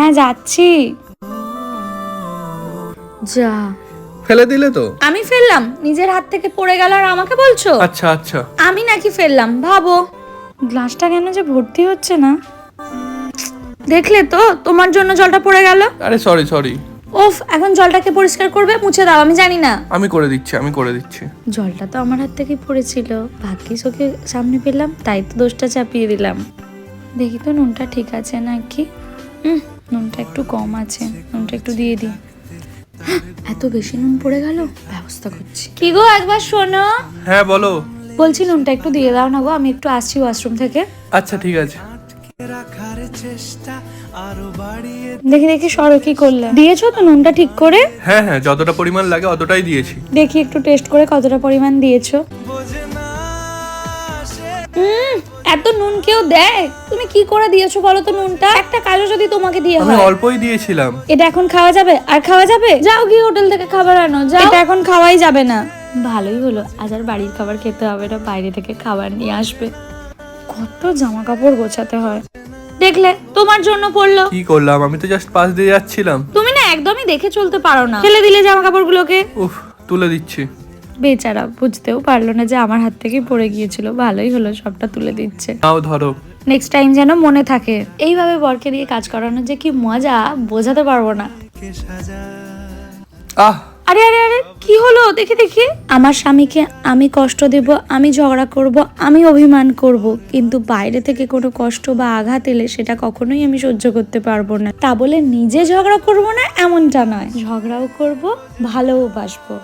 হ্যাঁ যাচ্ছি। যা ফেলে দিলে তো? আমি ফেললাম? নিজের হাত থেকে পড়ে গেল আর আমাকে বলছো? আচ্ছা আচ্ছা। আমি নাকি ফেললাম? ভাবো। গ্লাসটা কেন যে ভর্তি হচ্ছে না। দেখলে তো, তোমার জন্য জলটা পড়ে গেল। আরে সরি সরি। ওফ, এখন জলটাকে পরিষ্কার করবে, মুছে দাও। আমি জানি না। আমি করে দিচ্ছি। জলটা তো আমার হাত থেকে পড়েছিল, ভাগ্যিস ওকে সামনে পেলাম, তাই তো দোষটা চাপিয়ে দিলাম। দেখি তো নুনটা ঠিক আছে নাকি। নুনটা একটু কম আছে, নুনটা একটু দিয়ে দিই। এত বেশি নুন পড়ে গেল, ব্যবস্থা করছি। কি গো, একবার শোনো। হ্যাঁ বলো। বলছি নুনটা একটু দিয়ে দাও না গো, আমি একটু আসছি ওয়াশরুম থেকে। আচ্ছা ঠিক আছে। দেখি দেখি সরো, কি করলে? দিয়েছো তো নুনটা ঠিক করে? হ্যাঁ হ্যাঁ, যতটা পরিমাণ লাগে অতটাই দিয়েছি। দেখি একটু টেস্ট করে কতটা পরিমাণ দিয়েছো। এত নুন কেউ দেয়? তুমি কি করে দিয়েছো বলো তো নুনটা? একটা কাজও যদি তোমাকে দিয়ে আমি হয়। অল্পই দিয়েছিলাম। এটা এখন খাওয়া যাবে? আর খাওয়া যাবে? যাও গিয়ে হোটেল থেকে খাবার আনো, যাও। এটা এখন খাওয়াই যাবে না। ভালোই হলো, আজ আর বাড়ির খাবার খেতে হবে না, বাইরে থেকে খাবার নিয়ে আসবে। কত জামা কাপড় গোছাতে হয়। দেখলে, তোমার জন্য পড়লো। কি করলাম? আমি তো জাস্ট পাশ দিয়ে যাচ্ছিলাম। তুমি না একদমই দেখে চলতে পারো না। ফেলে দিলে জামা কাপড়গুলোকে। উফ, তুলে দিচ্ছি। বেচারা বুঝতেও পারলো না যে আমার হাত থেকে পড়ে গিয়েছিল। ভালোই হলো, সবটা তুলে দিচ্ছে। নাও ধরো। নেক্সট টাইম যেন মনে থাকে। এইভাবে বরকে দিয়ে কাজ করানো যে কি মজা, বোঝাতে পারবো না। আহ, আরে আরে আরে, কি হলো? দেখি দেখি। আমার স্বামীকে আমি কষ্ট দেব, আমি ঝগড়া করব, আমি অভিমান করব, কিন্তু বাইরে থেকে কোনো কষ্ট বা আঘাত এলে সেটা কখনোই আমি সহ্য করতে পারবো না। তা বলে নিজে ঝগড়া করব না এমনটা নয়, ঝগড়াও করব, ভালোও বাসবো।